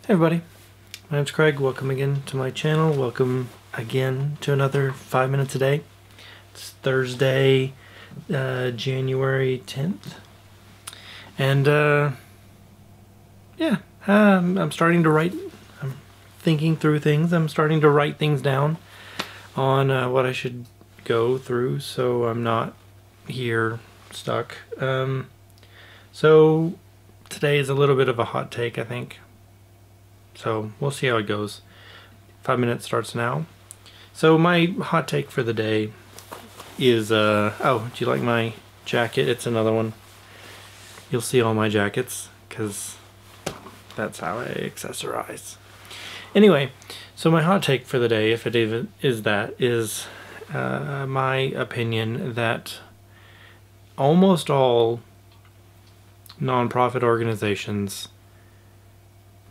Hey everybody, my name's Craig. Welcome again to my channel. Welcome again to another 5 minutes a day. It's Thursday, January 10th. And yeah, I'm starting to write. I'm thinking through things. I'm starting to write things down on what I should go through so I'm not here stuck. So today is a little bit of a hot take, I think. So we'll see how it goes. 5 minutes starts now. So my hot take for the day is, oh, do you like my jacket? It's another one. You'll see all my jackets, because that's how I accessorize. Anyway, so my hot take for the day, if it even is that, is my opinion that almost all nonprofit organizations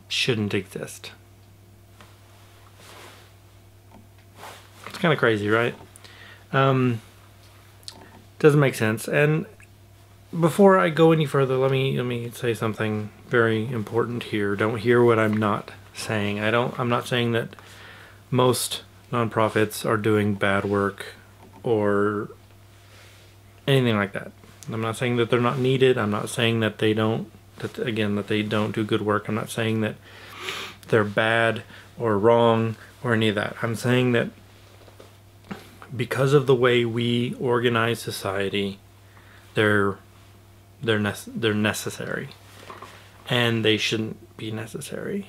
shouldn't exist. It's kind of crazy, right? Doesn't make sense. And before I go any further, let me say something very important here. Don't hear what I'm not saying. I'm not saying that most nonprofits are doing bad work or anything like that. I'm not saying that they're not needed. I'm not saying that they don't that they don't do good work. I'm not saying that they're bad or wrong or any of that. I'm saying that because of the way we organize society, they're necessary, and they shouldn't be necessary.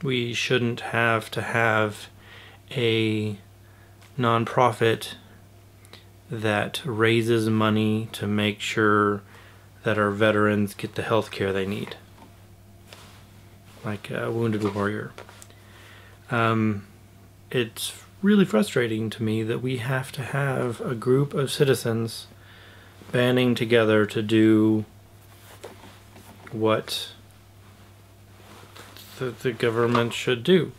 We shouldn't have to have a nonprofit that raises money to make sure that our veterans get the health care they need, like a Wounded Warrior. It's really frustrating to me that we have to have a group of citizens banding together to do what the government should do.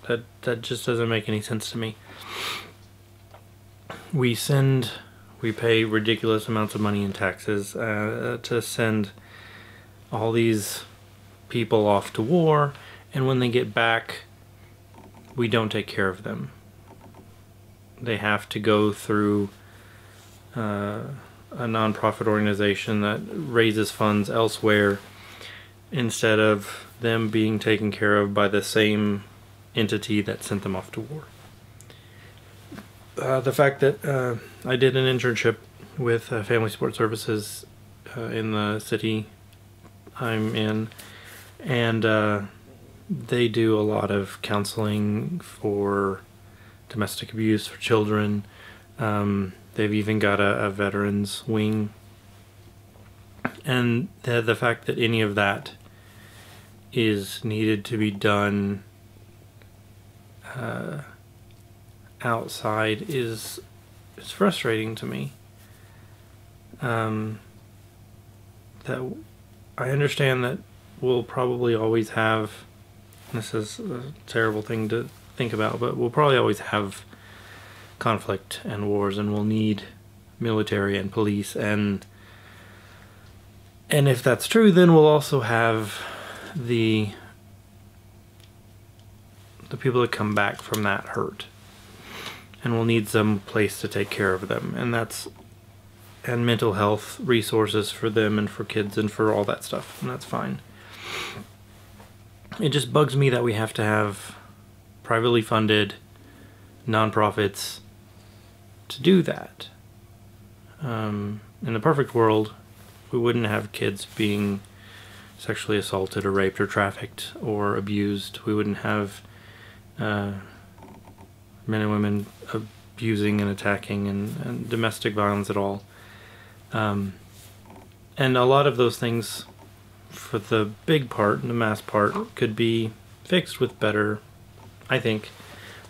That just doesn't make any sense to me. We pay ridiculous amounts of money in taxes to send all these people off to war, and when they get back, we don't take care of them. They have to go through a nonprofit organization that raises funds elsewhere instead of them being taken care of by the same entity that sent them off to war. The fact that I did an internship with Family Support Services in the city I'm in, and they do a lot of counseling for domestic abuse for children. They've even got a veterans wing, and the fact that any of that is needed to be done outside is frustrating to me. That I understand that we'll probably always have, this is a terrible thing to think about, but we'll probably always have conflict and wars, and we'll need military and police, and if that's true, then we'll also have the people that come back from that hurt, and we'll need some place to take care of them, and mental health resources for them and for kids and for all that stuff, and that's fine. It just bugs me that we have to have privately funded nonprofits to do that. In the perfect world, we wouldn't have kids being sexually assaulted or raped or trafficked or abused. We wouldn't have men and women abusing and attacking and domestic violence at all. And a lot of those things, for the big part, the mass part, could be fixed with better, I think,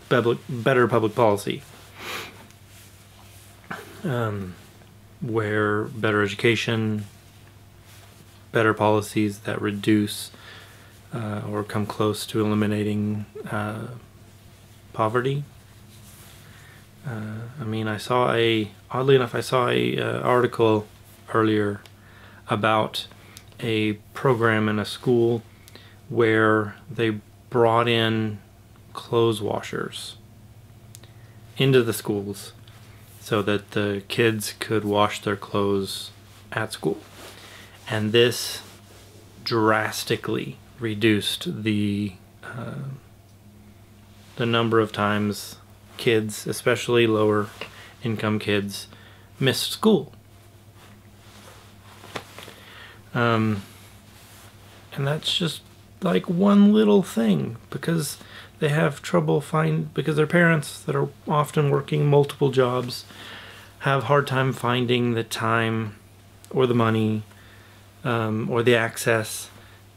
better public policy. Where better education, better policies that reduce or come close to eliminating poverty. I mean, oddly enough, I saw a article earlier about a program in a school where they brought in clothes washers into the schools so that the kids could wash their clothes at school. And this drastically reduced the number of times kids, especially lower income kids, missed school. And that's just like one little thing, because they have trouble because their parents that are often working multiple jobs have a hard time finding the time or the money or the access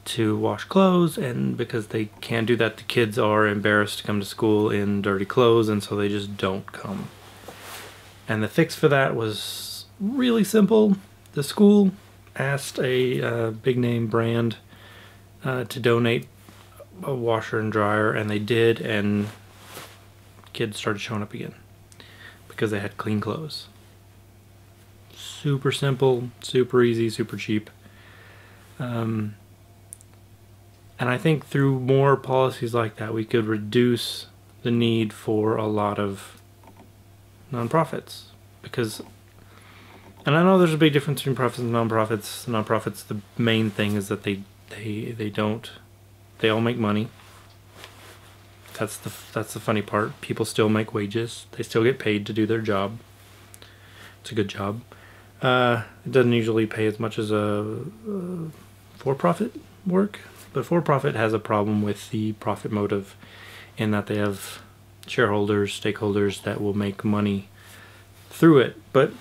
to wash clothes, and because they can't do that, the kids are embarrassed to come to school in dirty clothes, and so they just don't come. And the fix for that was really simple. The school asked a big name brand to donate a washer and dryer, and they did, and kids started showing up again because they had clean clothes. Super simple, super easy, super cheap. And I think through more policies like that, we could reduce the need for a lot of nonprofits. Because, and I know there's a big difference between profits and nonprofits. Nonprofits, the main thing is that they all make money. That's the funny part. People still make wages. They still get paid to do their job. It's a good job. It doesn't usually pay as much as a for-profit work, but for-profit has a problem with the profit motive in that they have shareholders, stakeholders that will make money through it. But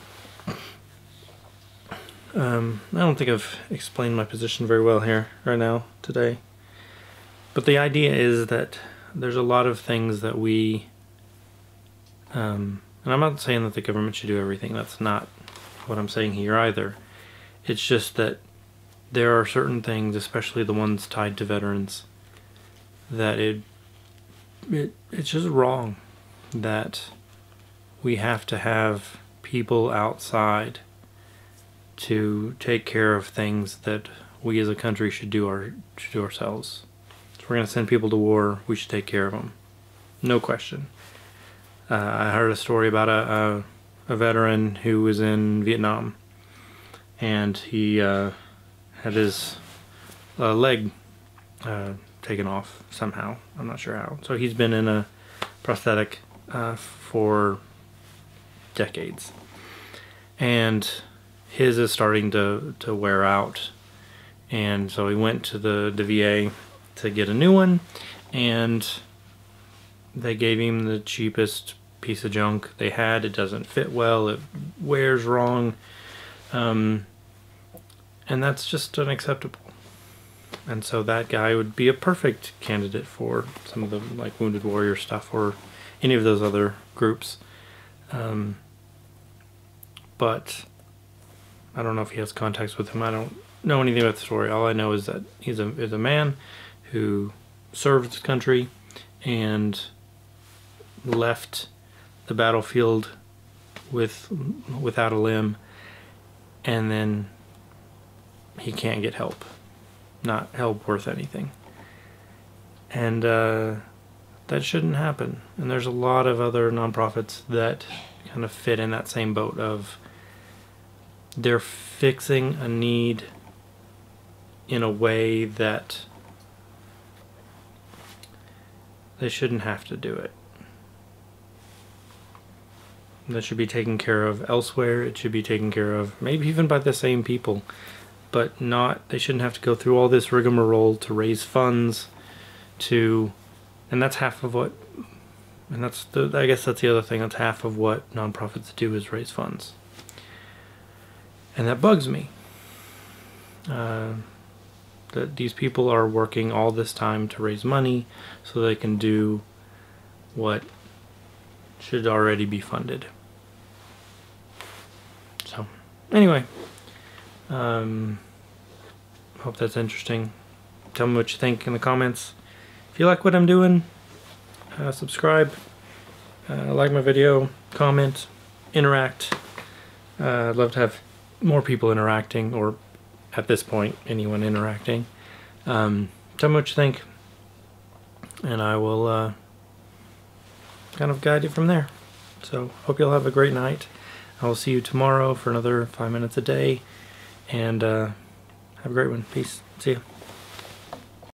I don't think I've explained my position very well here right now today. But the idea is that there's a lot of things that we, and I'm not saying that the government should do everything. That's not what I'm saying here either. It's just that there are certain things, especially the ones tied to veterans, that it's just wrong that we have to have people outside to take care of things that we as a country should do ourselves. If we're going to send people to war, we should take care of them. No question. I heard a story about a veteran who was in Vietnam, and he had his leg taken off somehow. I'm not sure how. So he's been in a prosthetic for decades, and his is starting to wear out. And so he went to the VA to get a new one, and they gave him the cheapest piece of junk they had. It doesn't fit well, it wears wrong, and that's just unacceptable. And so that guy would be a perfect candidate for some of the like Wounded Warrior stuff or any of those other groups, but I don't know if he has contacts with him. I don't know anything about the story. All I know is that he's a man who served his country and left the battlefield without a limb, and then he can't get help. Not help worth anything. And that shouldn't happen. And there's a lot of other nonprofits that kind of fit in that same boat of they're fixing a need in a way that they shouldn't have to do it. That should be taken care of elsewhere. It should be taken care of maybe even by the same people, but they shouldn't have to go through all this rigmarole to raise funds and that's half of what, and I guess that's the other thing, that's half of what nonprofits do is raise funds. And that bugs me. That these people are working all this time to raise money so they can do what should already be funded. So, anyway, hope that's interesting. Tell me what you think in the comments. If you like what I'm doing, subscribe, like my video, comment, interact. I'd love to have more people interacting, or at this point, anyone interacting. Tell me what you think. and I will kind of guide you from there. So hope you'll have a great night. I will see you tomorrow for another 5 minutes a day, and have a great one. Peace. See ya.